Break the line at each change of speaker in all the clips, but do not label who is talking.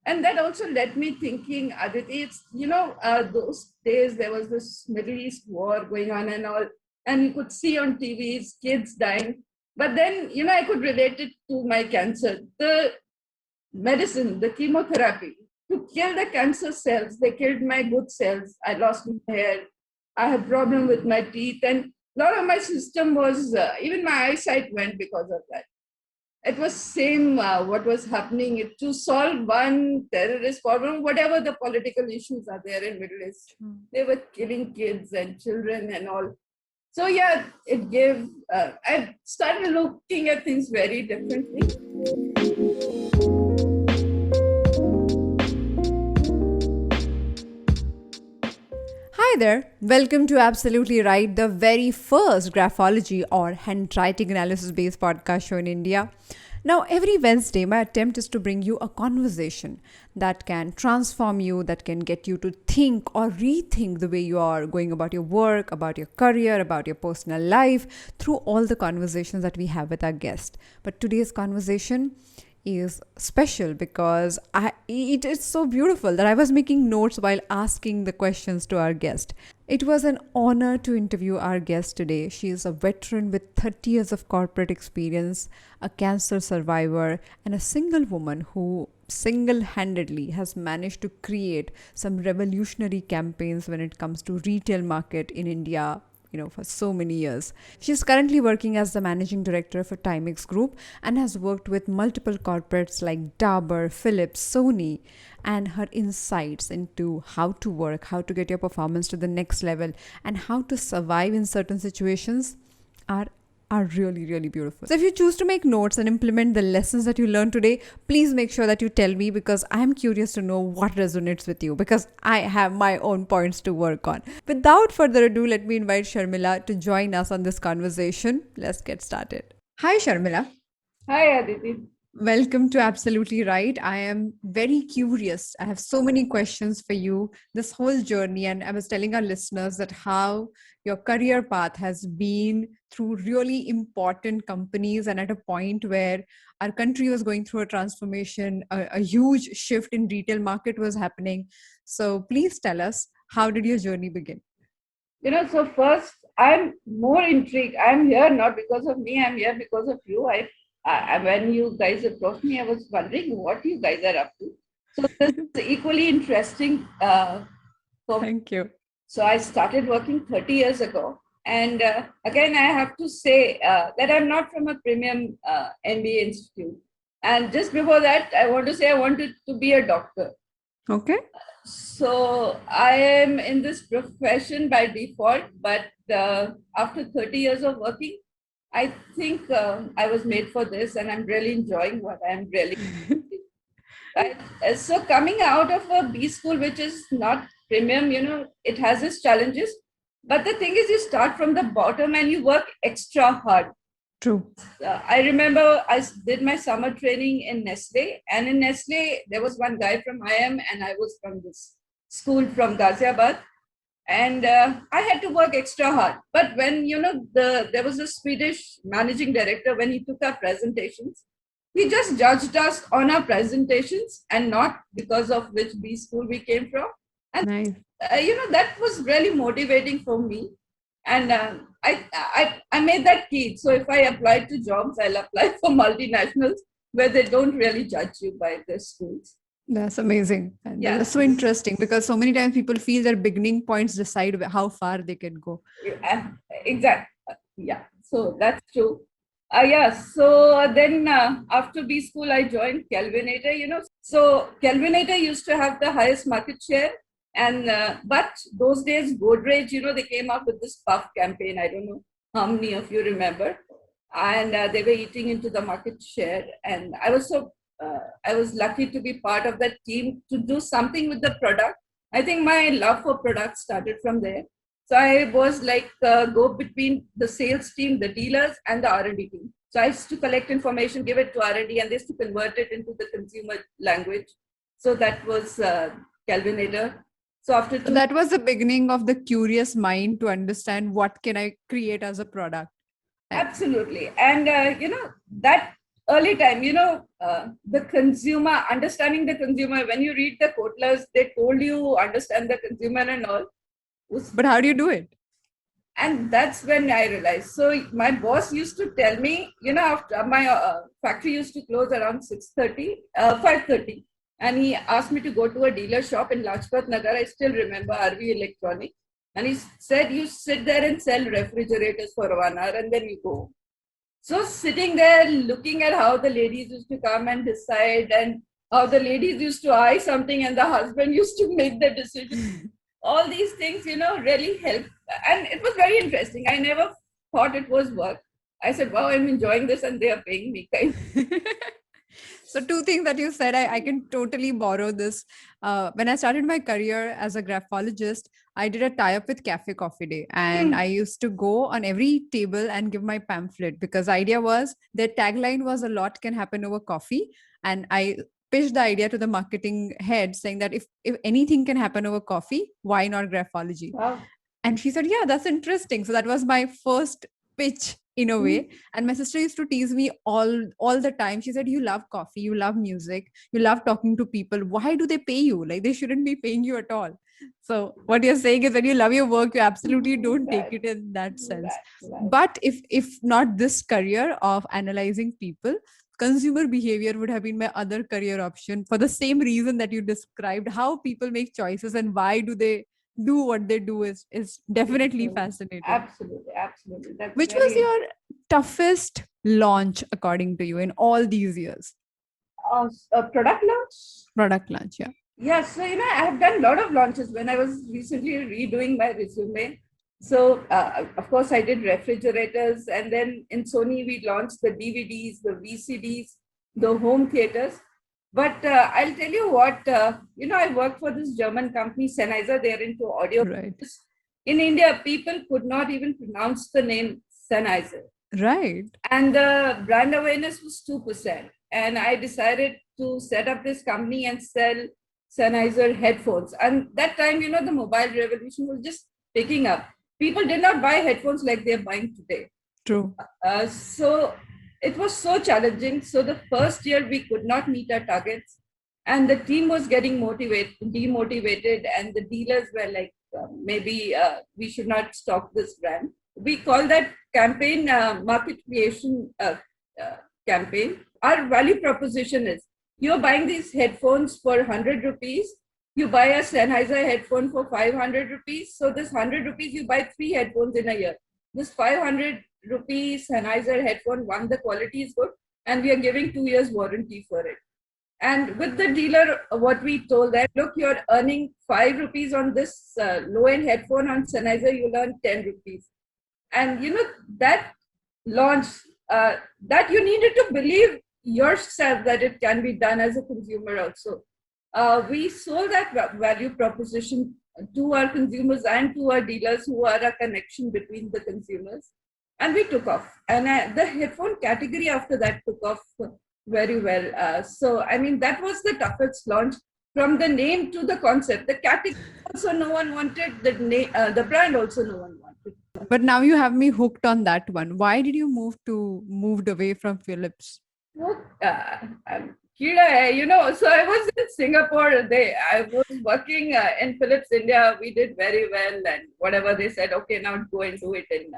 And that also led me thinking, Aditi, those days there was this Middle East war going on and all, and you could see on TVs kids dying. But then, I could relate it to my cancer. The medicine, the chemotherapy, to kill the cancer cells, they killed my good cells. I lost my hair. I had problem with my teeth, and a lot of my system was, even my eyesight went because of that. It was same what was happening to solve one terrorist problem, whatever the political issues are there in Middle East. They were killing kids and children and all. So yeah, it gave. I started looking at things very differently.
Hi there, welcome to Absolutely Right, the very first graphology or handwriting analysis based podcast show in India. Now, every Wednesday, my attempt is to bring you a conversation that can transform you, that can get you to think or rethink the way you are going about your work, about your career, about your personal life, through all the conversations that we have with our guest. But today's conversation is special because it is so beautiful that I was making notes while asking the questions to our guest. It was an honor to interview our guest today. She is a veteran with 30 years of corporate experience, a cancer survivor, and a single woman who single-handedly has managed to create some revolutionary campaigns when it comes to retail market in India, for so many years. She's currently working as the managing director for Timex Group and has worked with multiple corporates like Dabur, Philips, Sony, and her insights into how to work, how to get your performance to the next level, and how to survive in certain situations are really, really beautiful. So if you choose to make notes and implement the lessons that you learned today, please make sure that you tell me, because I'm curious to know what resonates with you, because I have my own points to work on. Without further ado, let me invite Sharmila to join us on this conversation. Let's get started. Hi, Sharmila.
Hi, Aditi.
Welcome to Absolutely Right. I am very curious. I have so many questions for you this whole journey. And I was telling our listeners that how your career path has been through really important companies and at a point where our country was going through a transformation, a huge shift in retail market was happening. So please tell us, how did your journey begin?
So first, I'm more intrigued. I'm here not because of me. I'm here because of you. When you guys approached me, I was wondering what you guys are up to. So this is equally interesting for me.
Thank you.
So I started working 30 years ago. And again, I have to say that I'm not from a premium MBA institute. And just before that, I want to say I wanted to be a doctor.
Okay.
So I am in this profession by default, but after 30 years of working, I think I was made for this, and I'm really enjoying what I'm really right. So coming out of a B school, which is not premium, it has its challenges. But the thing is, you start from the bottom and you work extra hard.
True.
I remember I did my summer training in Nestle, and in Nestle there was one guy from IM, and I was from this school from Ghaziabad, and I had to work extra hard. But when there was a Swedish managing director, when he took our presentations, he just judged us on our presentations and not because of which B school we came from, and
Nice.
that was really motivating for me. And I made that key. So if I apply to jobs, I'll apply for multinationals where they don't really judge you by the schools.
That's amazing. And
Yeah,
that's so interesting because so many times people feel their beginning points decide how far they can go.
exactly. Yeah, so that's true. Yeah, so then after B school, I joined Kelvinator. So Kelvinator used to have the highest market share, and but those days Godrej, they came up with this puff campaign. I don't know how many of you remember, and they were eating into the market share, and I was lucky to be part of that team to do something with the product. I think my love for products started from there. So I was like go between the sales team, the dealers, and the R&D team. So I used to collect information, give it to R&D, and they used to convert it into the consumer language. So that was Calvinator. So after
So that was the beginning of the curious mind to understand what can I create as a product.
absolutely, and that early time, the consumer, understanding the consumer. When you read the quotas, they told you understand the consumer and all.
But how do you do it?
And that's when I realized. So my boss used to tell me, after my factory used to close around 6:30, 5:30, and he asked me to go to a dealer shop in Lajpat Nagar. I still remember RV Electronic, and he said, "You sit there and sell refrigerators for 1 hour, and then you go home." So sitting there, looking at how the ladies used to come and decide, and how the ladies used to eye something, and the husband used to make the decision. All these things, really help. And it was very interesting. I never thought it was work. I said, wow, I'm enjoying this and they are paying me kind.
So two things that you said, I can totally borrow this. When I started my career as a graphologist, I did a tie-up with Cafe Coffee Day, and I used to go on every table and give my pamphlet, because the idea was their tagline was a lot can happen over coffee, and I pitched the idea to the marketing head saying that if anything can happen over coffee, why not graphology?
Wow.
And she said, yeah, that's interesting. So that was my first pitch in a way. And my sister used to tease me all the time. She said, you love coffee, you love music, you love talking to people. Why do they pay you? Like, they shouldn't be paying you at all. So what you're saying is, when you love your work, you absolutely don't take
Right,
it in that sense.
right.
But if not this career of analyzing people, consumer behavior would have been my other career option, for the same reason that you described. How people make choices and why do they do what they do is definitely fascinating.
Absolutely, absolutely. That's
Which was
very
your toughest launch according to you in all these years?
a product launch.
Product launch, yeah.
Yeah, so I have done a lot of launches when I was recently redoing my resume. So of course I did refrigerators, and then in Sony we launched the DVDs, the VCDs, the home theaters. But I'll tell you what, I work for this German company, Sennheiser. They're into audio.
Right.
In India, people could not even pronounce the name Sennheiser,
Right.
and the brand awareness was 2%. And I decided to set up this company and sell Sennheiser headphones. And that time, the mobile revolution was just picking up. People did not buy headphones like they're buying today.
True.
So it was so challenging. So the first year we could not meet our targets, and the team was getting demotivated, and the dealers were like, maybe we should not stock this brand. We call that campaign market creation campaign. Our value proposition is, you're buying these headphones for 100 rupees. You buy a Sennheiser headphone for 500 rupees. So this 100 rupees, you buy 3 headphones in a year. This 500 rupees Sennheiser headphone, one, the quality is good, and we are giving 2 years warranty for it. And with the dealer, what we told them, look, you're earning 5 rupees on this low-end headphone on Sennheiser, you'll earn 10 rupees. And that launch, that you needed to believe yourself that it can be done as a consumer also. We sold that value proposition to our consumers and to our dealers, who are a connection between the consumers. And we took off. And the headphone category after that took off very well. So, that was the toughest launch, from the name to the concept. The category also no one wanted, the brand also no one wanted.
But now you have me hooked on that one. Why did you moved away from Philips?
Kira, so I was in Singapore. I was working in Philips India. We did very well, and whatever they said, okay, now go and do it in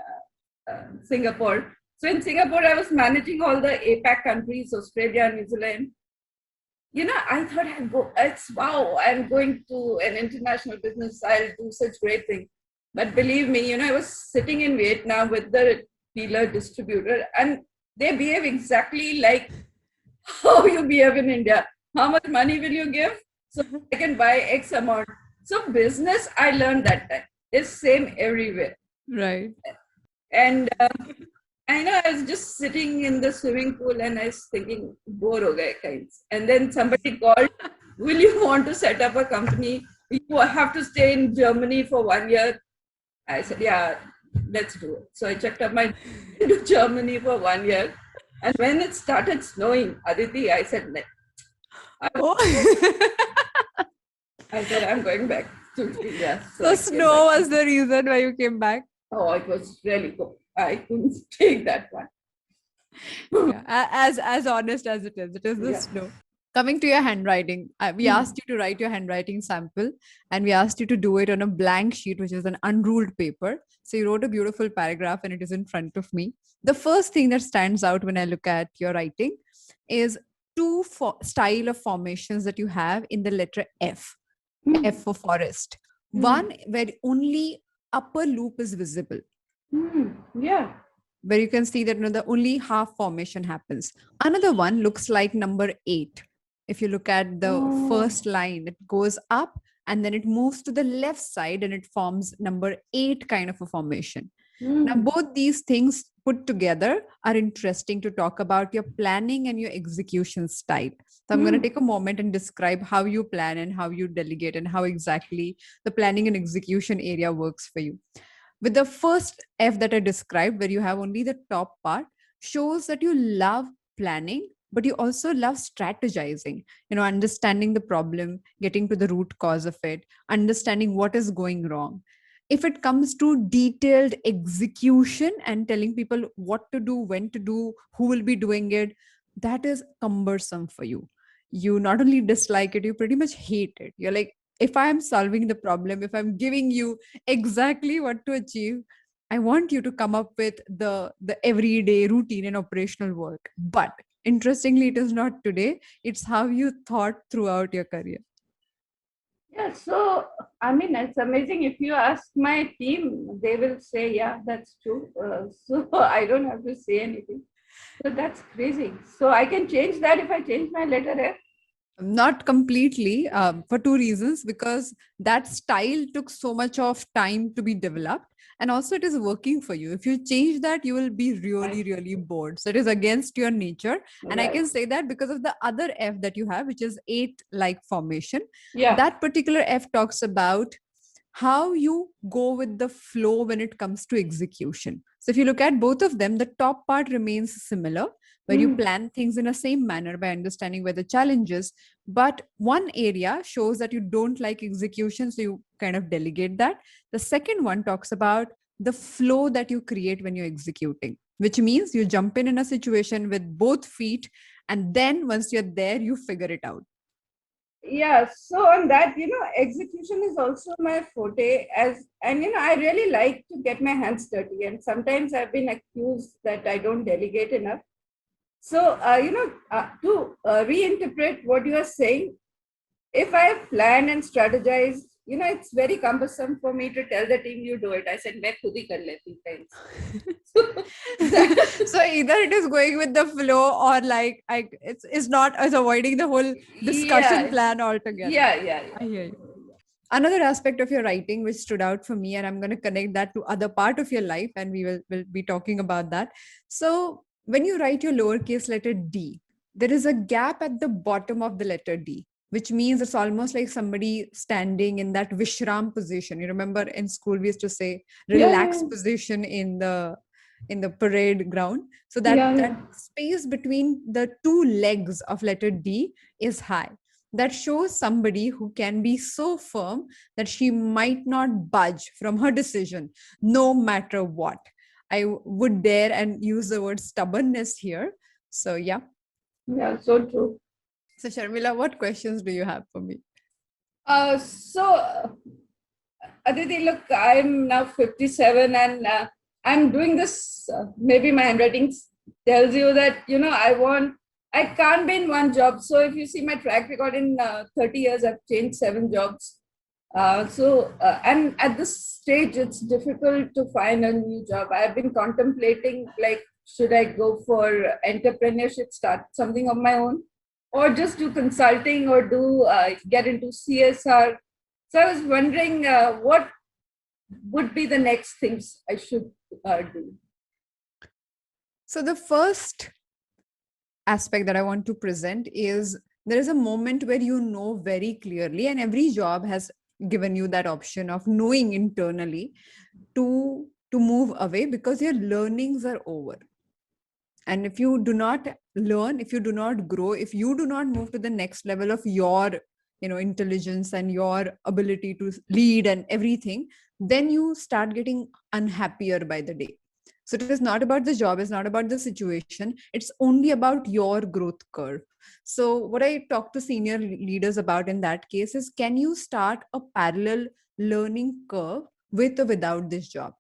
Singapore. So in Singapore, I was managing all the APAC countries, Australia, New Zealand. I thought wow, I'm going to an international business. I'll do such great things. But believe me, I was sitting in Vietnam with the dealer distributor, and they behave exactly like how you behave in India. How much money will you give? So I can buy X amount. So business, I learned that time, is same everywhere.
Right.
And I was just sitting in the swimming pool, and I was thinking, bore ho gaye kinds. And then somebody called, will you want to set up a company? You have to stay in Germany for 1 year. I said, yeah, let's do it. So I checked up my to Germany for 1 year. And when it started snowing, Aditi, I said, I said, I'm going back to India.
So snow was the reason why you came back?
Oh, it was really cool. I couldn't take that one.
Yeah, as honest as it is
Yeah.
this slow. Coming to your handwriting, we
Hmm.
asked you to write your handwriting sample, and we asked you to do it on a blank sheet, which is an unruled paper. So you wrote a beautiful paragraph, and it is in front of me. The first thing that stands out when I look at your writing is two style of formations that you have in the letter F. F
Hmm.
for forest.
Hmm.
One where only upper loop is visible,
Hmm. Yeah.
where you can see that the only half formation happens. Another one looks like number 8. If you look at the
Oh.
first line, it goes up and then it moves to the left side and it forms number 8 kind of a formation. Now,
Hmm.
both these things put together are interesting to talk about your planning and your execution style. So, I'm going to
Hmm.
take a moment and describe how you plan and how you delegate and how exactly the planning and execution area works for you. With the first F that I described, where you have only the top part, shows that you love planning, but you also love strategizing, understanding the problem, getting to the root cause of it, understanding what is going wrong. If it comes to detailed execution and telling people what to do, when to do, who will be doing it, that is cumbersome for you. You not only dislike it, you pretty much hate it. You're like, if I'm solving the problem, if I'm giving you exactly what to achieve, I want you to come up with the everyday routine and operational work. But interestingly, it is not today, it's how you thought throughout your career.
Yeah. So, I mean, it's amazing. If you ask my team, they will say, yeah, that's true. So, I don't have to say anything. So, that's crazy. So, I can change that if I change my letter F.
Not completely, for two reasons, because that style took so much of time to be developed, and also it is working for you. If you change that, you will be
Right.
really bored, so it is against your nature. And I
Right.
can say that because of the other F that you have, which is 8 like formation.
Yeah.
That particular F talks about how you go with the flow when it comes to execution. So if you look at both of them, the top part remains similar, where you
Hmm.
plan things in the same manner by understanding where the challenge is. But one area shows that you don't like execution, so you kind of delegate that. The second one talks about the flow that you create when you're executing, which means you jump in a situation with both feet, and then once you're there, you figure it out.
Yeah. So, on that, execution is also my forte. And, I really like to get my hands dirty. And sometimes I've been accused that I don't delegate enough. So, to reinterpret what you are saying, if I plan and strategize, it's very cumbersome for me to tell the team you do it. I said, मैं खुद ही कर लेती times. So that,
So either it is going with the flow, or like it's not as avoiding the whole discussion
yeah,
plan altogether. I
yeah.
hear you. Another aspect of your writing which stood out for me, and I'm going to connect that to other part of your life, and will be talking about that. So when you write your lowercase letter D, there is a gap at the bottom of the letter D, which means it's almost like somebody standing in that Vishram position. You remember in school we used to say
Yeah,
relaxed position in the parade ground. So that
yeah.
space between the two legs of letter D is high. That shows somebody who can be so firm that she might not budge from her decision no matter what. I would dare and use the word stubbornness here. So yeah.
Yeah, so true.
So Sharmila, what questions do you have for me?
So, Aditi, look, I'm now 57 and I'm doing this. Maybe my handwriting tells you that, I can't be in one job. So if you see my track record in 30 years, I've changed 7 jobs. And at this stage, it's difficult to find a new job. I've been contemplating, like, should I go for entrepreneurship, start something of my own, or just do consulting or do get into CSR. So I was wondering what would be the next things I should do.
So the first aspect that I want to present is there is a moment where you know very clearly, and every job has given you that option of knowing internally to move away because your learnings are over. And if you do not learn, if you do not grow, if you do not move to the next level of your intelligence and your ability to lead and everything, then you start getting unhappier by the day. So it is not about the job, it's not about the situation, it's only about your growth curve. So what I talk to senior leaders about in that case is, can you start a parallel learning curve with or without this job?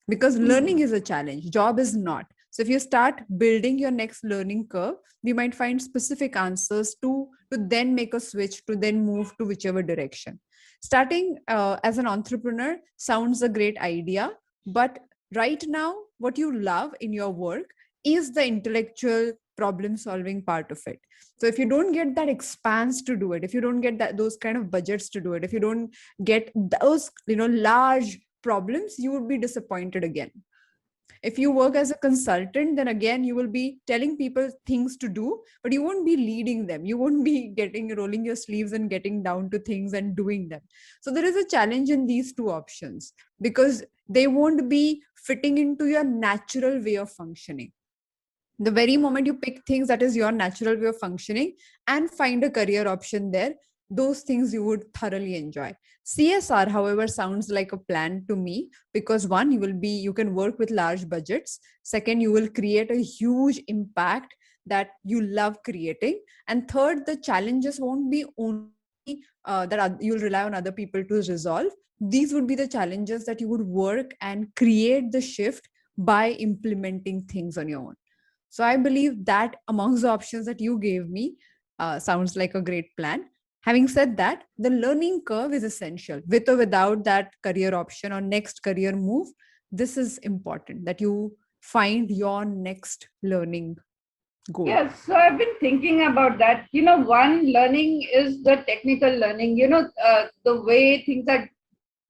Because learning is a challenge, job is not. So if you start building your next learning curve, we might find specific answers to then make a switch, to then move to whichever direction. Starting as an entrepreneur sounds a great idea, but right now what you love in your work is the intellectual problem solving part of it. So if you don't get that expanse to do it, if you don't get those kind of budgets to do it, if you don't get those large problems, you would be disappointed again. If you work as a consultant, then again you will be telling people things to do, but you won't be leading them, you won't be getting rolling your sleeves and getting down to things and doing them. So there is a challenge in these two options, because they won't be fitting into your natural way of functioning. The very moment you pick things that is your natural way of functioning and find a career option there, those things you would thoroughly enjoy. CSR, however, sounds like a plan to me, because one, you can work with large budgets. Second, you will create a huge impact that you love creating. And third, the challenges won't be only you'll rely on other people to resolve. These would be the challenges that you would work and create the shift by implementing things on your own. So I believe that amongst the options that you gave me, sounds like a great plan. Having said that, the learning curve is essential. With or without that career option or next career move, this is important that you find your next learning goal.
Yes, so I've been thinking about that. One learning is the technical learning. The way things are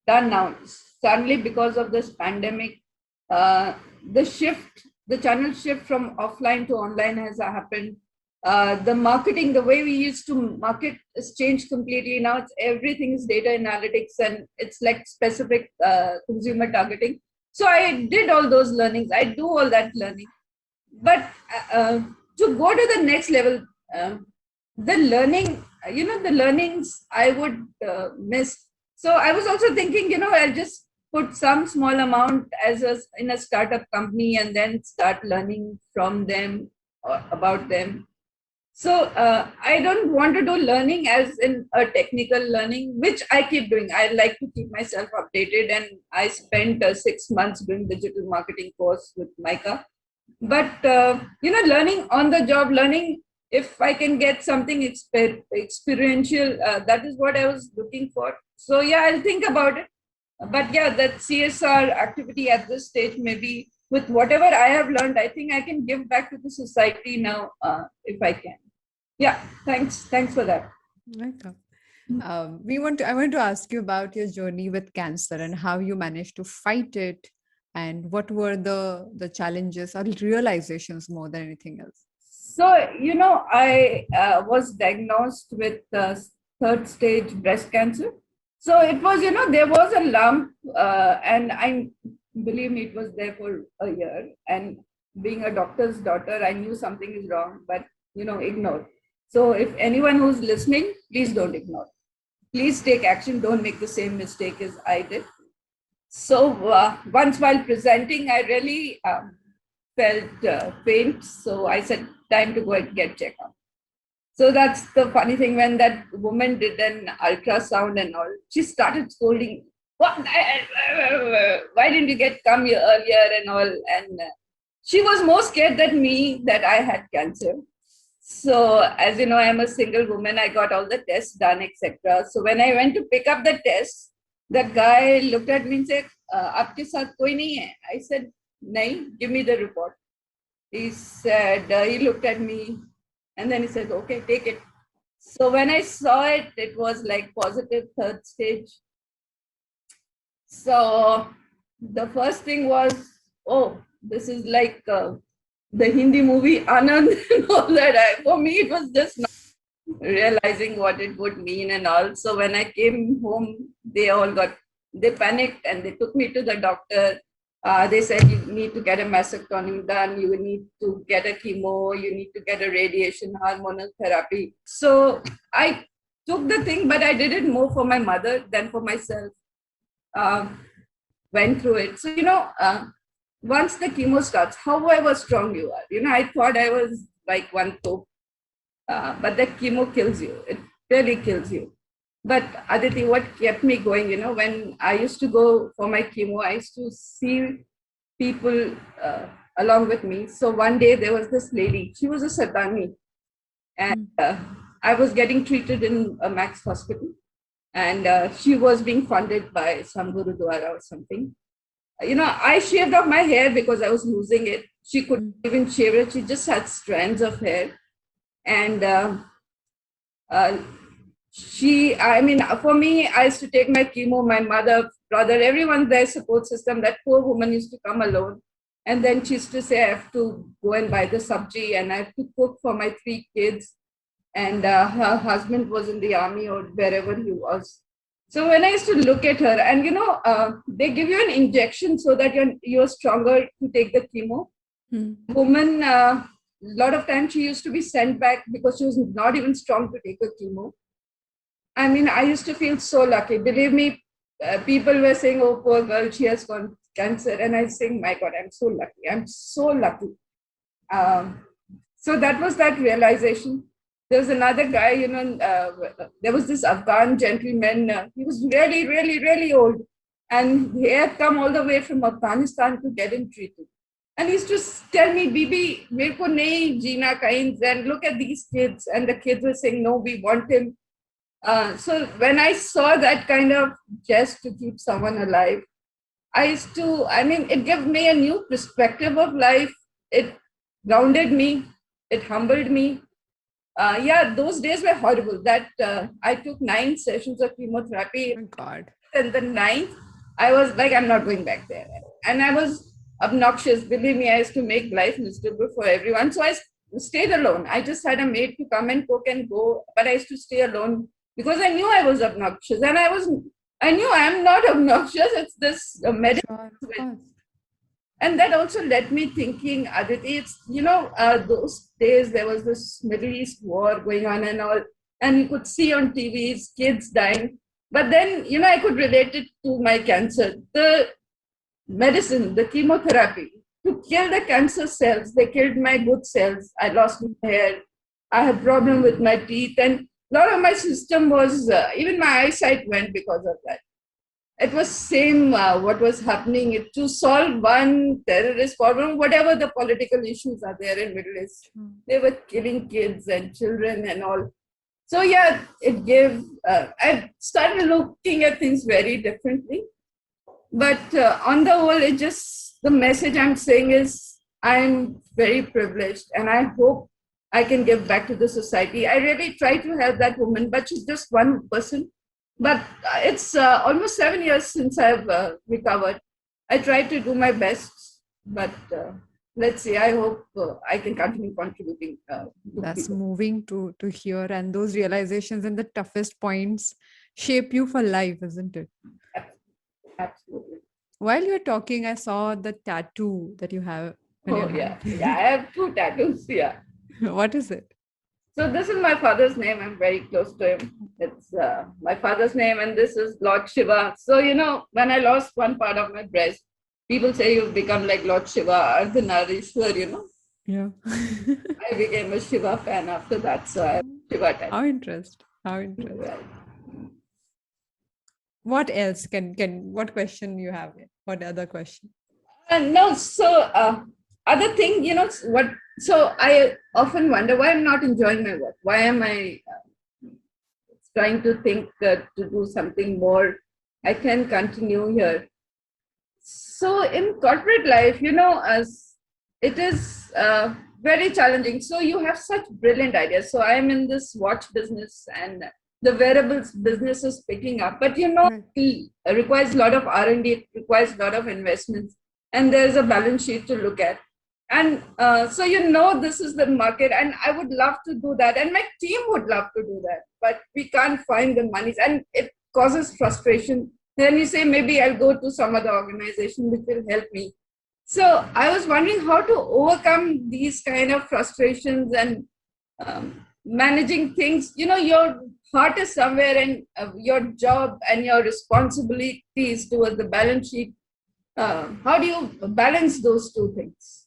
done now. Suddenly, because of this pandemic, uh, the channel shift from offline to online has happened. The marketing, the way we used to market, has changed completely. Now it's everything is data analytics, and it's like specific consumer targeting. So I did all those learnings. I do all that learning, but to go to the next level, uh, the learning, the learnings I would miss. So I was also thinking, I'll just put some small amount in a startup company and then start learning from them or about them. So I don't want to do learning as in a technical learning, which I keep doing. I like to keep myself updated, and I spent 6 months doing digital marketing course with Micah. But learning on the job, learning, if I can get something experiential, that is what I was looking for. So yeah, I'll think about it. But yeah, that CSR activity at this stage, maybe with whatever I have learned, I think I can give back to the society now, if I can. Yeah, thanks for that.
Welcome. I want to ask you about your journey with cancer and how you managed to fight it, and what were the challenges or realizations more than anything else.
So, I was diagnosed with third stage breast cancer. So it was, there was a lump, and I believe me, it was there for a year. And being a doctor's daughter, I knew something is wrong, but, ignore. So if anyone who's listening, please don't ignore. Please take action. Don't make the same mistake as I did. So once while presenting, I really felt faint. So I said, time to go and get checked out. So that's the funny thing. When that woman did an ultrasound and all, she started scolding. What? Why didn't you come here earlier and all? And she was more scared than me that I had cancer. So as you know, I'm a single woman. I got all the tests done, etc. So when I went to pick up the test, the guy looked at me and said, "Aapke saath koi nahi hai?" I said, "Nahi, give me the report." He said, he looked at me and then he said, "Okay, take it." So when I saw it, it was like positive third stage. So the first thing was, oh, this is like the Hindi movie Anand and all that. For me, it was just not realizing what it would mean and all. So when I came home, they panicked and they took me to the doctor. They said, you need to get a mastectomy done, you need to get a chemo, you need to get a radiation, hormonal therapy. So I took the thing, but I did it more for my mother than for myself. Went through it. So, once the chemo starts, however strong you are, I thought I was like one top, but the chemo kills you. It really kills you. But Aditi, what kept me going, when I used to go for my chemo, I used to see people along with me. So one day there was this lady, she was a Sardani, and I was getting treated in a Max hospital, and she was being funded by some Gurudwara or something. I shaved off my hair because I was losing it. She couldn't even shave it. She just had strands of hair. And uh, I mean, for me, I used to take my chemo, my mother, brother, everyone, their support system. That poor woman used to come alone. And then she used to say, I have to go and buy the sabji and I have to cook for my 3 kids. And her husband was in the army or wherever he was. So when I used to look at her, and they give you an injection so that you're stronger to take the chemo. Woman, a lot of times she used to be sent back because she was not even strong to take a chemo. I mean, I used to feel so lucky. Believe me, people were saying, "Oh, poor girl, she has got cancer," and I was saying, "My God, I'm so lucky. I'm so lucky." Um, so that was that realization. There was another guy, there was this Afghan gentleman. He was really, really, really old. And he had come all the way from Afghanistan to get him treated. And he used to tell me, Bibi, mere ko nahi jeena kahin. And look at these kids. And the kids were saying, no, we want him. So when I saw that kind of just to keep someone alive, it gave me a new perspective of life. It grounded me. It humbled me. Those days were horrible. That I took 9 sessions of chemotherapy.
Oh my God.
And the ninth, I was like, I'm not going back there. And I was obnoxious. Believe me, I used to make life miserable for everyone. So I stayed alone. I just had a maid to come and cook and go, but I used to stay alone because I knew I was obnoxious. And I knew I'm not obnoxious. It's this medicine.
Sure, of course.
And that also led me thinking, Aditi, those days there was this Middle East war going on and all, and you could see on TVs kids dying. But then, I could relate it to my cancer. The medicine, the chemotherapy, to kill the cancer cells, they killed my good cells. I lost my hair. I had problem with my teeth, and a lot of my system was, even my eyesight went because of that. It was same what was happening to solve one terrorist problem, whatever the political issues are there in Middle East. They were killing kids and children and all. So it gave. I started looking at things very differently. But on the whole, the message I'm saying is I'm very privileged, and I hope I can give back to the society. I really try to help that woman, but she's just one person. But it's almost 7 years since I've recovered. I try to do my best, but let's see. I hope I can continue contributing.
That's moving to hear, and those realizations and the toughest points shape you for life, isn't it?
Absolutely.
While you're talking, I saw the tattoo that you have on your hand.
Yeah. I have 2 tattoos. Yeah.
What is it?
So this is my father's name. I'm very close to him. It's my father's name, and this is Lord Shiva. So when I lost one part of my breast, people say you've become like Lord Shiva, Ardhanarishwar.
Yeah.
I became a Shiva fan after that, so I have Shiva tattoo.
How interesting. How interesting.
Right.
What else what question you have? What other question?
No, so other thing, what? So I often wonder why I'm not enjoying my work. Why am I trying to think to do something more? I can continue here. So in corporate life, as it is very challenging. So you have such brilliant ideas. So I'm in this watch business, and the wearables business is picking up. But it requires a lot of R&D. It requires a lot of investments, and there's a balance sheet to look at. And so this is the market, and I would love to do that, and my team would love to do that, but we can't find the monies, and it causes frustration. Then you say, maybe I'll go to some other organization which will help me. So I was wondering how to overcome these kind of frustrations and managing things. Your heart is somewhere, and your job and your responsibilities towards the balance sheet How do you balance those two things?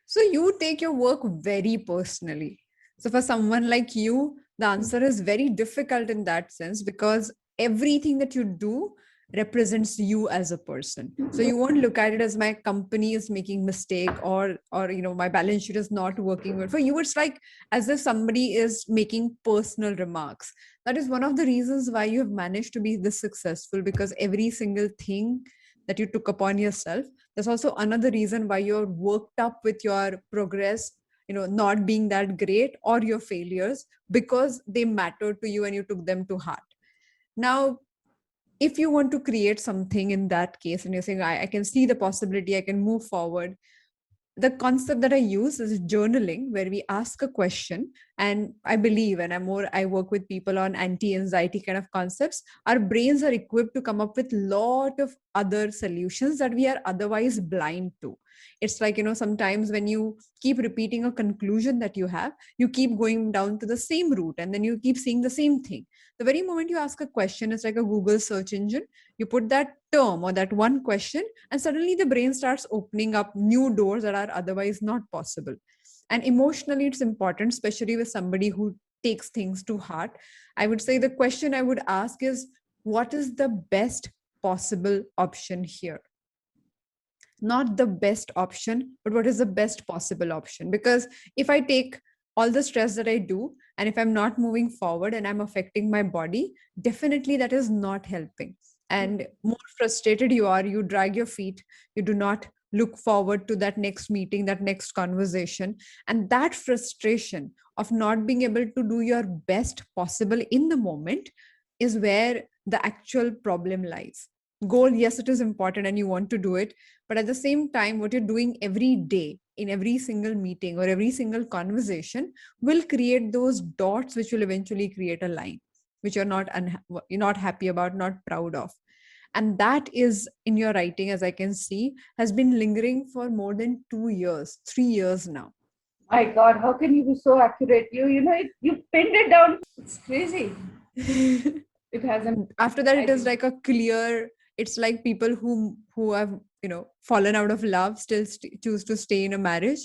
So you take your work very personally. So for someone like you, the answer is very difficult in that sense because everything that you do represents you as a person. So you won't look at it as my company is making mistake or my balance sheet is not working well. For you, it's like as if somebody is making personal remarks. That is one of the reasons why you have managed to be this successful, because every single thing that you took upon yourself. There's also another reason why you're worked up with your progress, not being that great, or your failures, because they mattered to you and you took them to heart. Now, if you want to create something in that case and you're saying, I can see the possibility, I can move forward, the concept that I use is journaling, where we ask a question. And I believe, and I work with people on anti-anxiety kind of concepts. Our brains are equipped to come up with lot of other solutions that we are otherwise blind to. It's like, sometimes when you keep repeating a conclusion that you have, you keep going down to the same route and then you keep seeing the same thing. The very moment you ask a question, it's like a Google search engine. You put that term or that one question, and suddenly the brain starts opening up new doors that are otherwise not possible. And emotionally, it's important, especially with somebody who takes things to heart. I would say the question I would ask is, what is the best possible option here? Not the best option, but what is the best possible option? Because if I take all the stress that I do, and if I'm not moving forward and I'm affecting my body, definitely that is not helping. And more frustrated you are, you drag your feet, you do not look forward to that next meeting, that next conversation. And that frustration of not being able to do your best possible in the moment is where the actual problem lies. Goal, yes, it is important and you want to do it, but at the same time, what you're doing every day in every single meeting or every single conversation will create those dots which will eventually create a line which you're not happy about, not proud of. And that is in your writing, as I can see, has been lingering for more than 2 years, 3 years now.
My God, how can you be so accurate? You pinned it down. It's crazy. It hasn't.
After that,
I
it is
think.
like a clear, it's like people who have fallen out of love still choose to stay in a marriage.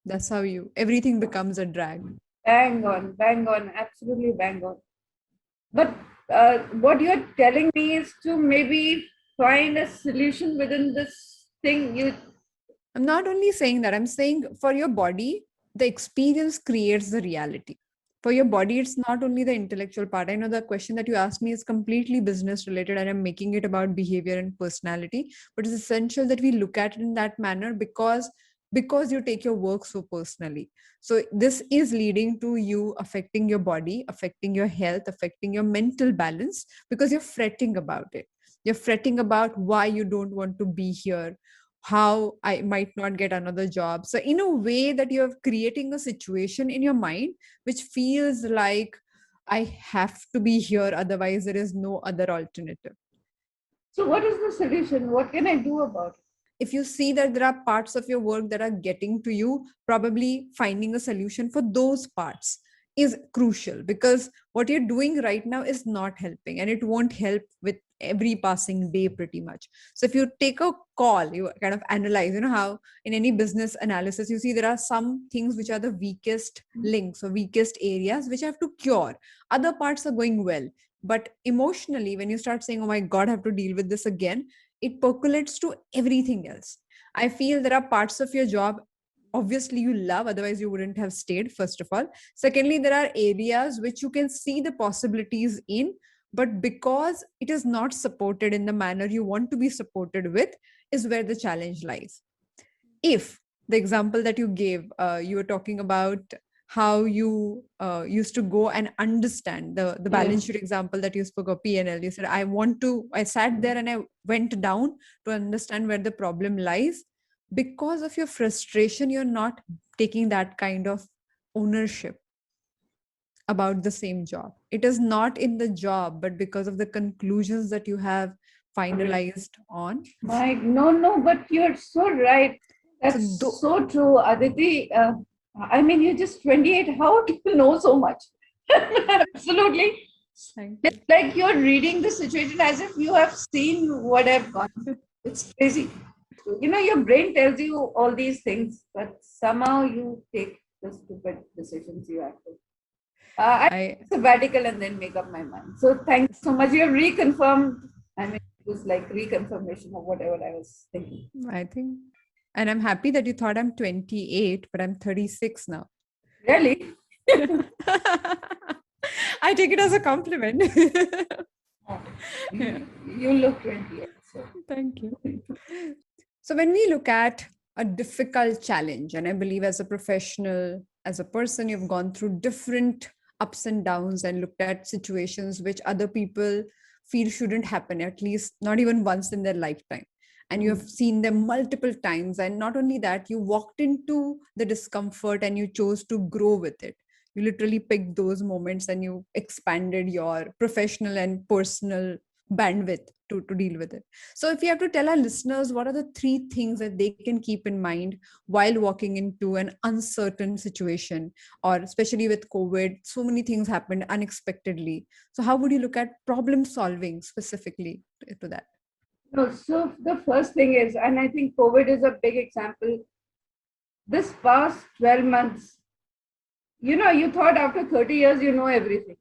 That's how you everything becomes a drag.
Bang on, absolutely bang on. But what you're telling me is to maybe find a solution within this thing.
I'm not only saying that, I'm saying for your body, the experience creates the reality. For your body, it's not only the intellectual part. I know the question that you asked me is completely business related, and I'm making it about behavior and personality, but it's essential that we look at it in that manner because you take your work so personally. So this is leading to you affecting your body, affecting your health, affecting your mental balance, because you're fretting about it. You're fretting about why you don't want to be here, how I might not get another job. So, in a way, that you're creating a situation in your mind which feels like I have to be here, otherwise, there is no other alternative.
So, what is the solution? What can I do about it?
If you see that there are parts of your work that are getting to you, probably finding a solution for those parts is crucial, because what you're doing right now is not helping and it won't help with every passing day pretty much. So if you take a call, you kind of analyze, how in any business analysis you see there are some things which are the weakest links or weakest areas which have to cure, other parts are going well. But emotionally, when you start saying, oh my god, I have to deal with this again, it percolates to everything else. I feel there are parts of your job obviously you love, otherwise you wouldn't have stayed, first of all. Secondly, there are areas which you can see the possibilities in, but because it is not supported in the manner you want to be supported with, is where the challenge lies. If the example that you gave, you were talking about how you used to go and understand the balance
Yes.
sheet example that you spoke of PNL. You said, I sat there and I went down to understand where the problem lies. Because of your frustration, you're not taking that kind of ownership about the same job. It is not in the job, but because of the conclusions that you have finalized on.
No, but you're so right.
So,
That's so true, Aditi. I mean, you're just 28. How do you know so much? Absolutely.
thank
It's
you.
like you're reading the situation as if you have seen what I've gone. It's crazy. true. Your brain tells you all these things, but somehow you take the stupid decisions you have to. I
I
sabbatical and then make up my mind. So thanks so much. You have reconfirmed. I mean, it was like reconfirmation of whatever I was thinking.
I think, and I'm happy that you thought I'm 28, but I'm 36 now.
Really?
I take it as a compliment.
Oh,
Yeah.
you look 28. So.
Thank you. So, when we look at a difficult challenge, and I believe as a professional, as a person, you've gone through different ups and downs and looked at situations which other people feel shouldn't happen, at least not even once in their lifetime. And you have seen them multiple times. And not only that, you walked into the discomfort and you chose to grow with it. You literally picked those moments and you expanded your professional and personal bandwidth to deal with it. So, if you have to tell our listeners what are the three things that they can keep in mind while walking into an uncertain situation, or especially with COVID, so many things happened unexpectedly. So, how would you look at problem solving specifically to that?
No, so the first thing is, and I think COVID is a big example. This past 12 months, you thought after 30 years you know everything.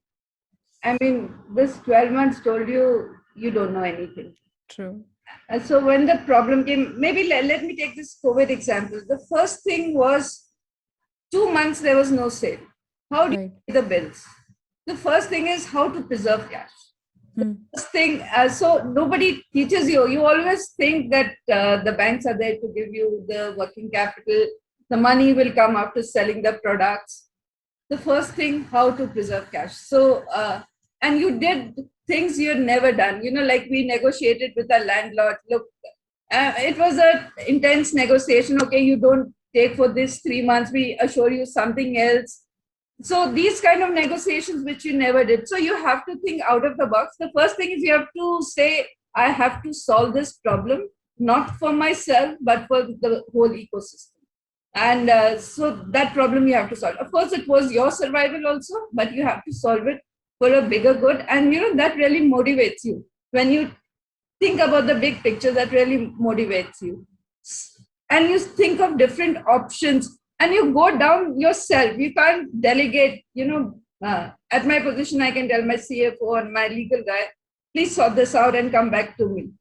I mean, this 12 months told you you don't know anything.
True.
And so when the problem came, maybe let me take this COVID example. The first thing was 2 months there was no sale. How do you
Right.
pay the bills? The first thing is how to preserve cash.
Hmm.
First thing, so nobody teaches you. You always think that the banks are there to give you the working capital. The money will come after selling the products. The first thing, how to preserve cash. So, and you did things you had never done. Like we negotiated with our landlord. Look, it was a intense negotiation. Okay, you don't take for this 3 months. We assure you something else. So these kind of negotiations which you never did. So you have to think out of the box. The first thing is you have to say, I have to solve this problem, not for myself, but for the whole ecosystem. And so that problem you have to solve. Of course, it was your survival also, but you have to solve it for a bigger good. And that really motivates you. When you think about the big picture, that really motivates you. And you think of different options and you go down yourself. You can't delegate, at my position, I can tell my CFO and my legal guy, please sort this out and come back to me.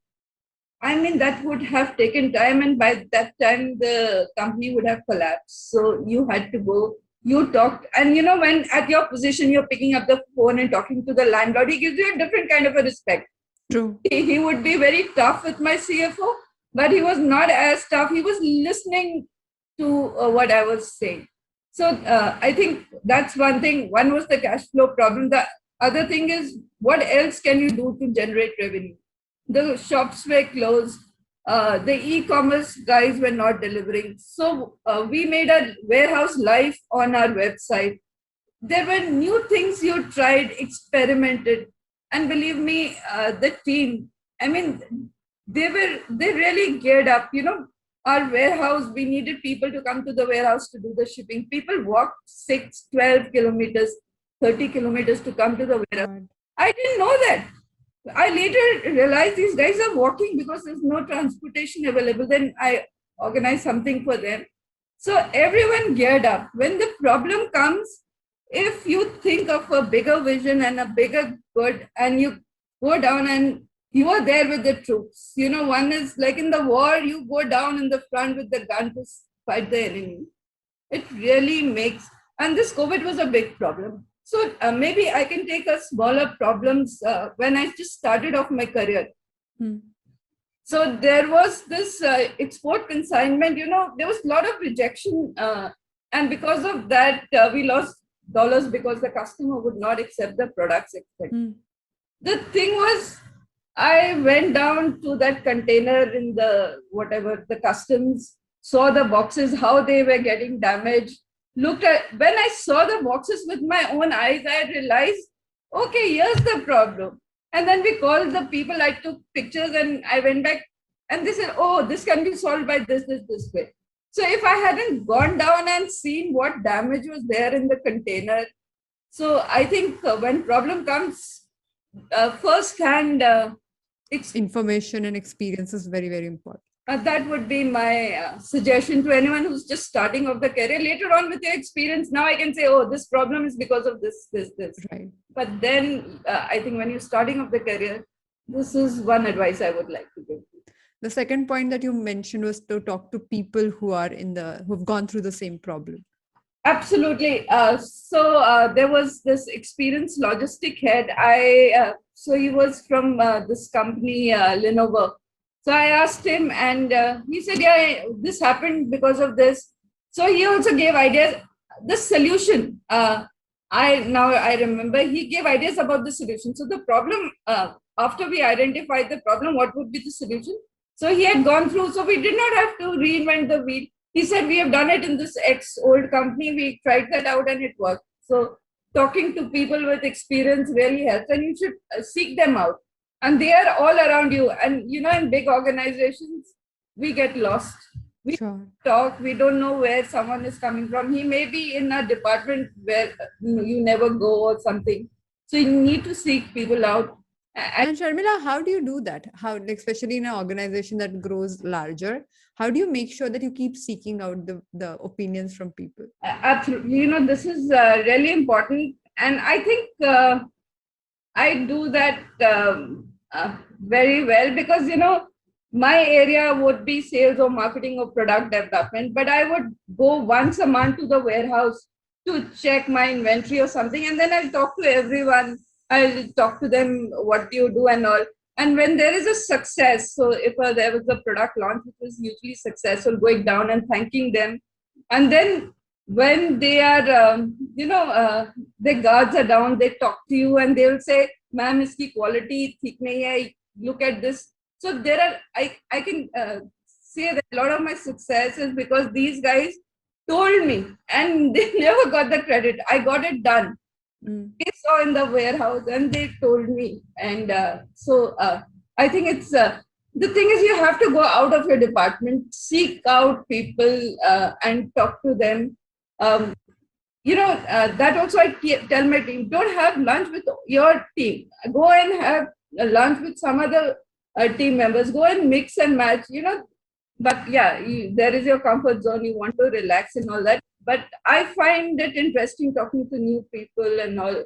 I mean, that would have taken time, and by that time, the company would have collapsed. So you had to go, you talked, and when at your position, you're picking up the phone and talking to the landlord, he gives you a different kind of a respect.
True.
He would be very tough with my CFO, but he was not as tough. He was listening to what I was saying. So I think that's one thing. One was the cash flow problem. The other thing is, what else can you do to generate revenue? The shops were closed. The e-commerce guys were not delivering. So we made a warehouse live on our website. There were new things you tried, experimented, and believe me, the team. I mean, they really geared up. Our warehouse. We needed people to come to the warehouse to do the shipping. People walked 6, 12 kilometers, 30 kilometers to come to the warehouse.
God.
I didn't know that. I later realized these guys are walking because there's no transportation available. Then I organized something for them. So everyone geared up. When the problem comes, if you think of a bigger vision and a bigger good, and you go down and you are there with the troops. One is like in the war, you go down in the front with the gun to fight the enemy. It really makes, and this COVID was a big problem. So maybe I can take a smaller problems when I just started off my career.
Hmm.
So there was this export consignment, there was a lot of rejection. And because of that, we lost dollars because the customer would not accept the products.
Hmm.
The thing was, I went down to that container in the customs, saw the boxes, how they were getting damaged. Looked at, when I saw the boxes with my own eyes, I realized, okay, here's the problem. And then we called the people, I took pictures and I went back and they said, oh, this can be solved by this way. So if I hadn't gone down and seen what damage was there in the container, so I think when problem comes, first hand,
Information and experience is very, very important.
That would be my suggestion to anyone who's just starting off the career. Later on, with your experience, now I can say, oh, this problem is because of this.
Right.
But then I think when you're starting off the career, this is one advice I would like to give.
The second point that you mentioned was to talk to people who've gone through the same problem.
Absolutely. So there was this experienced logistic head. So he was from this company, Lenovo. So I asked him, and he said, "Yeah, this happened because of this." So he also gave ideas. The solution. I remember he gave ideas about the solution. So the problem, after we identified the problem, what would be the solution? So he had gone through. So we did not have to reinvent the wheel. He said, we have done it in this ex old company. We tried that out and it worked. So talking to people with experience really helps, and you should seek them out. And they are all around you. And in big organizations, we get lost. We
Sure.
talk, we don't know where someone is coming from. He may be in a department where you never go or something. So you need to seek people out.
And Sharmila, how do you do that? How, like, especially in an organization that grows larger, how do you make sure that you keep seeking out the opinions from people?
Absolutely. This is really important. And I think I do that very well because, my area would be sales or marketing or product development, but I would go once a month to the warehouse to check my inventory or something. And then I'll talk to everyone. I'll talk to them, what do you do and all. And when there is a success, so if there was a product launch which was hugely successful, going down and thanking them. And then when they are, their guards are down, they talk to you and they will say, ma'am, iski quality theek nahi hai, look at this. So there are, I can say that a lot of my success is because these guys told me and they never got the credit. I got it done. They saw in the warehouse and they told me. And I think it's the thing is you have to go out of your department, seek out people and talk to them. Um, that also I tell my team, don't have lunch with your team. Go and have a lunch with some other team members. Go and mix and match, but yeah, there is your comfort zone. You want to relax and all that. But I find it interesting talking to new people and all.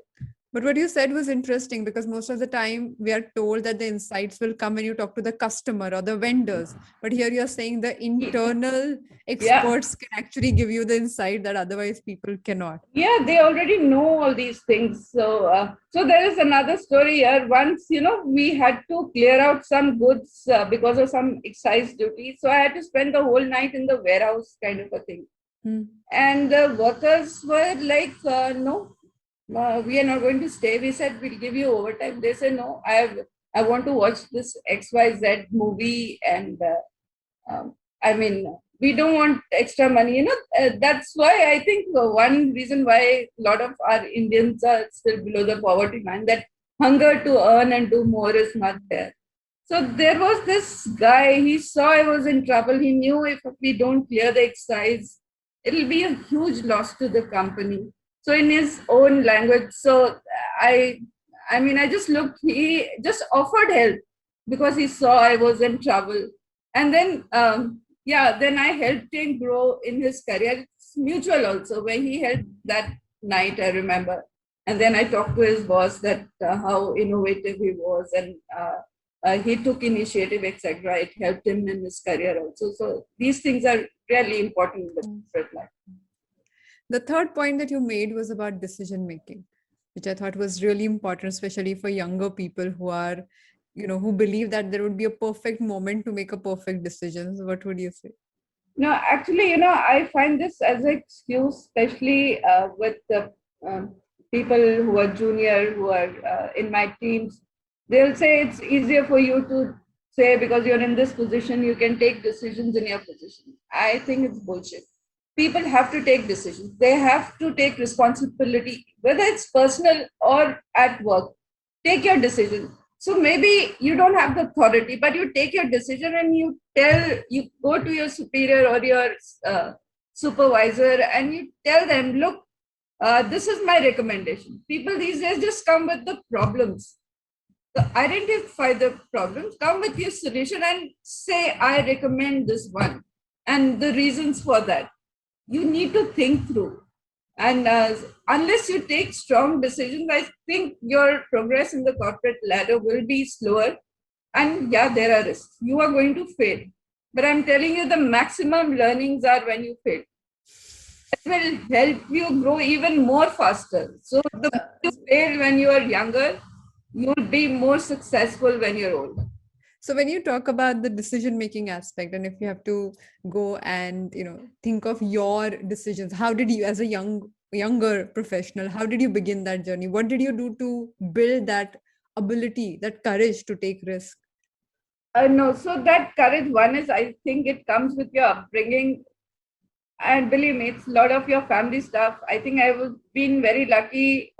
But what you said was interesting because most of the time we are told that the insights will come when you talk to the customer or the vendors. But here you're saying the internal
Yeah.
experts can actually give you the insight that otherwise people cannot.
Yeah, they already know all these things. So there is another story here. Once, we had to clear out some goods because of some excise duty. So I had to spend the whole night in the warehouse, kind of a thing. And the workers were like, no, we are not going to stay. We said, we'll give you overtime. They said, no, I want to watch this XYZ movie. And I mean, we don't want extra money. That's why I think one reason why a lot of our Indians are still below the poverty line, that hunger to earn and do more is not there. So there was this guy, he saw I was in trouble. He knew if we don't clear the excise, it'll be a huge loss to the company. So in his own language, so I just looked, he just offered help because he saw I was in trouble. And then, then I helped him grow in his career. It's mutual also, where he helped that night, I remember. And then I talked to his boss that how innovative he was and he took initiative, etc. It helped him in his career also. So these things are really important in the corporate life.
The third point that you made was about decision making, which I thought was really important, especially for younger people who are, who believe that there would be a perfect moment to make a perfect decision. So what would you say?
No, actually, I find this as an excuse, especially with the people who are junior, who are in my teams. They'll say it's easier for you to say because you're in this position, you can take decisions in your position. I think it's bullshit. People have to take decisions. They have to take responsibility, whether it's personal or at work. Take your decision. So maybe you don't have the authority, but you take your decision and you go to your superior or your supervisor and you tell them, look, this is my recommendation. People these days just come with the problems. Identify the problems, come with your solution, and say, I recommend this one, and the reasons for that. You need to think through. And unless you take strong decisions, I think your progress in the corporate ladder will be slower. And yeah, there are risks. You are going to fail. But I'm telling you, the maximum learnings are when you fail. It will help you grow even more faster. So the more you fail when you are younger, you'll be more successful when you're older.
So when you talk about the decision making aspect, and if you have to go and think of your decisions, how did you, as a younger professional, how did you begin that journey? What did you do to build that ability, that courage to take risk?
No, so that courage, one is, I think it comes with your upbringing. And believe me, it's a lot of your family stuff. I think I was been very lucky.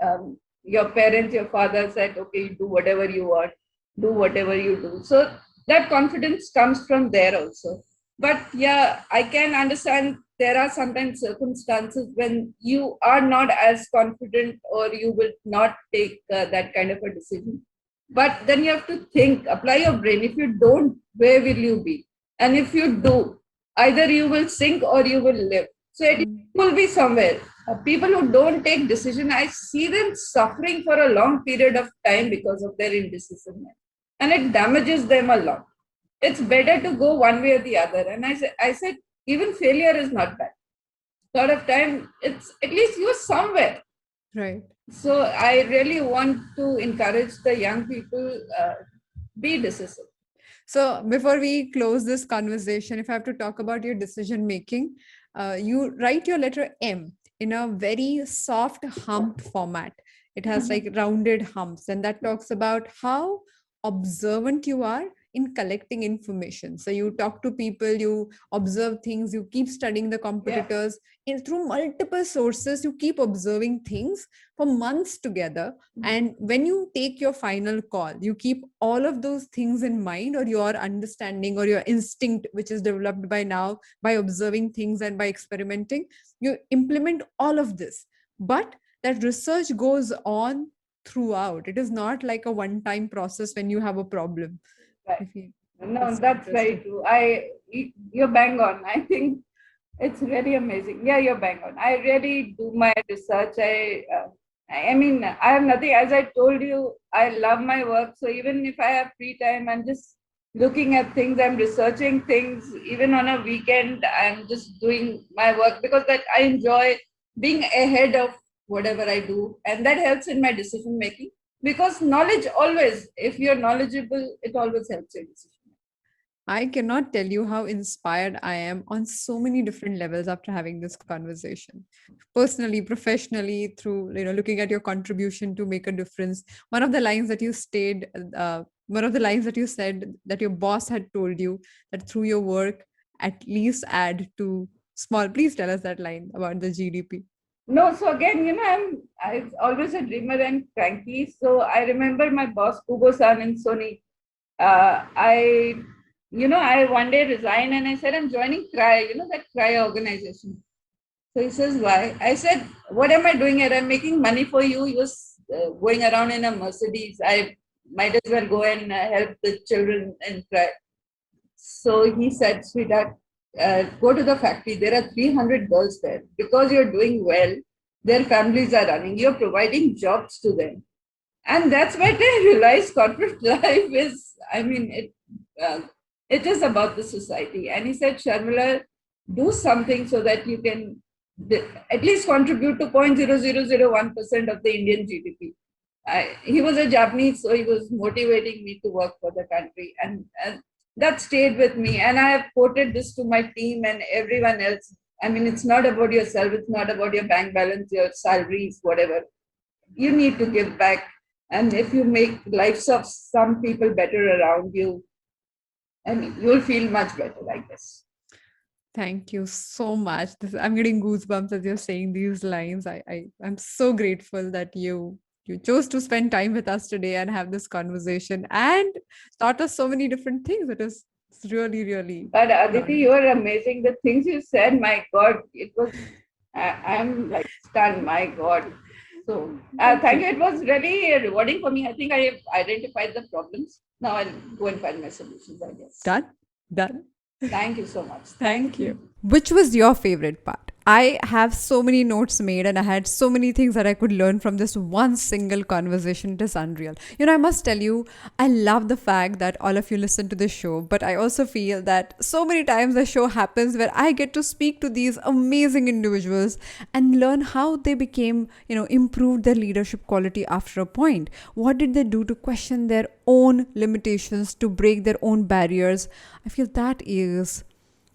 Your parents, your father said, okay, you do whatever you want, do whatever you do. So that confidence comes from there also. But yeah, I can understand there are sometimes circumstances when you are not as confident, or you will not take that kind of a decision. But then you have to think, apply your brain. If you don't, where will you be? And if you do, either you will sink or you will live. So it will be somewhere. People who don't take decision, I see them suffering for a long period of time because of their indecision, and it damages them a lot. It's better to go one way or the other. And I said, even failure is not bad. A lot of time, it's at least you're somewhere.
Right.
So I really want to encourage the young people, be decisive.
So before we close this conversation, if I have to talk about your decision making, you write your letter M in a very soft hump format. It has like rounded humps, and that talks about how observant you are in collecting information. So you talk to people, you observe things, you keep studying the
Yeah.
competitors, and through multiple sources, you keep observing things for months together. And when you take your final call, you keep all of those things in mind, or your understanding or your instinct, which is developed by now by observing things and by experimenting. You implement all of this. But that research goes on throughout. It is not like a one time process when you have a problem.
Right.
If you,
No,
it's so
that's very
interesting.
true. You're bang on. I think it's really amazing. Yeah, you're bang on. I really do my research. I mean, I have nothing. As I told you, I love my work. So even if I have free time, I'm just looking at things. I'm researching things. Even on a weekend, I'm just doing my work because that I enjoy being ahead of whatever I do, and that helps in my decision making. Because knowledge always, if you're knowledgeable, it always helps your decision.
I cannot tell you how inspired I am on so many different levels after having this conversation. Personally, professionally, through looking at your contribution to make a difference. One of the lines that you stayed, one of the lines that you said that your boss had told you that through your work, at least add to small. Please tell us that line about the GDP.
No, so again, I'm always a dreamer and cranky. So I remember my boss Kubo-san in Sony. I one day resigned and I said I'm joining CRY. That CRY organization. So he says, why? I said, what am I doing here? I'm making money for you. You're going around in a Mercedes. I might as well go and help the children in CRY. So he said, sweetheart, go to the factory. There are 300 girls there. Because you're doing well, their families are running. You're providing jobs to them. And that's when I realized corporate life is, uh, it is about the society. And he said, Sharmila, do something so that you can at least contribute to 0.0001% of the Indian GDP. He was a Japanese, so he was motivating me to work for the country. And that stayed with me. And I have quoted this to my team and everyone else. I mean, it's not about yourself, it's not about your bank balance, your salaries, whatever. You need to give back. And if you make lives of some people better around you, and you'll feel much better, I guess.
Thank you so much. I'm getting goosebumps as you're saying these lines. I'm so grateful that you chose to spend time with us today and have this conversation and taught us so many different things. It's really, really
But Aditi,
grounding.
you are amazing. The things you said, my God, I'm like stunned, my God. So thank you. It was really rewarding for me. I think I have identified the problems. Now I'll go and find my solutions, I guess.
Done? Done.
Thank you so much.
Thank you. Which was your favorite part? I have so many notes made and I had so many things that I could learn from this one single conversation. It is unreal. I must tell you, I love the fact that all of you listen to this show, but I also feel that so many times the show happens where I get to speak to these amazing individuals and learn how they became, improved their leadership quality after a point. What did they do to question their own limitations, to break their own barriers? I feel that is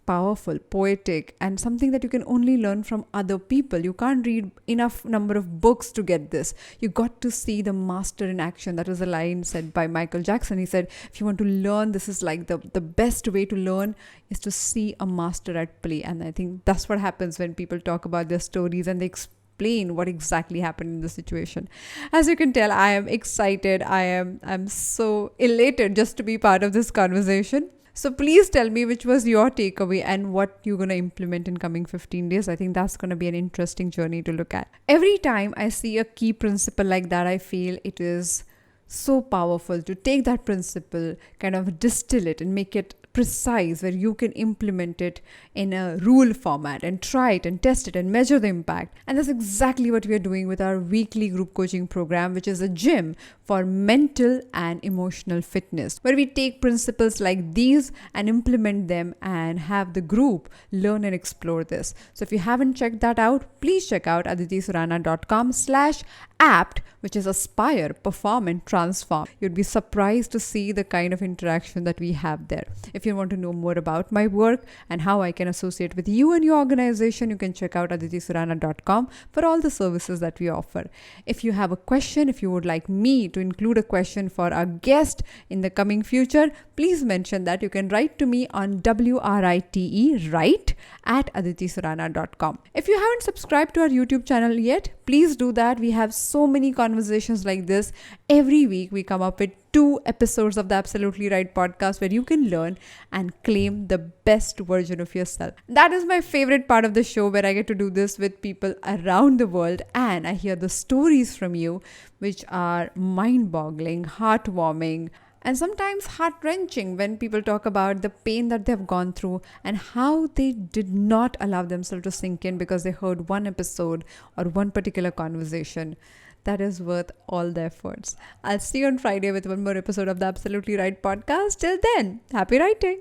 powerful, poetic, and something that you can only learn from other people. You can't read enough number of books to get this. You got to see the master in action. That was a line said by Michael Jackson. He said, if you want to learn, this is like the best way to learn is to see a master at play. And I think that's what happens when people talk about their stories and they explain what exactly happened in the situation. As you can tell, I am excited. I'm so elated just to be part of this conversation. So please tell me which was your takeaway and what you're going to implement in coming 15 days. I think that's going to be an interesting journey to look at. Every time I see a key principle like that, I feel it is so powerful to take that principle, kind of distill it and make it precise, where you can implement it in a rule format and try it and test it and measure the impact. And that's exactly what we are doing with our weekly group coaching program, which is a gym for mental and emotional fitness, where we take principles like these and implement them and have the group learn and explore this. So if you haven't checked that out, please check out aditisurana.com/apt, which is aspire, perform and transform. You'd be surprised to see the kind of interaction that we have there. If you want to know more about my work and how I can associate with you and your organization, you can check out aditisurana.com for all the services that we offer. If you have a question, if you would like me to include a question for our guest in the coming future, please mention that. You can write to me on write@aditisurana.com. If you haven't subscribed to our YouTube channel yet, please do that. We have so many conversations like this. Every week we come up with 2 episodes of the Absolutely Right podcast where you can learn and claim the best version of yourself. That is my favorite part of the show, where I get to do this with people around the world and I hear the stories from you, which are mind-boggling, heartwarming, and sometimes heart-wrenching when people talk about the pain that they've gone through and how they did not allow themselves to sink in because they heard one episode or one particular conversation. That is worth all the efforts. I'll see you on Friday with one more episode of the Absolutely Right podcast. Till then, happy writing.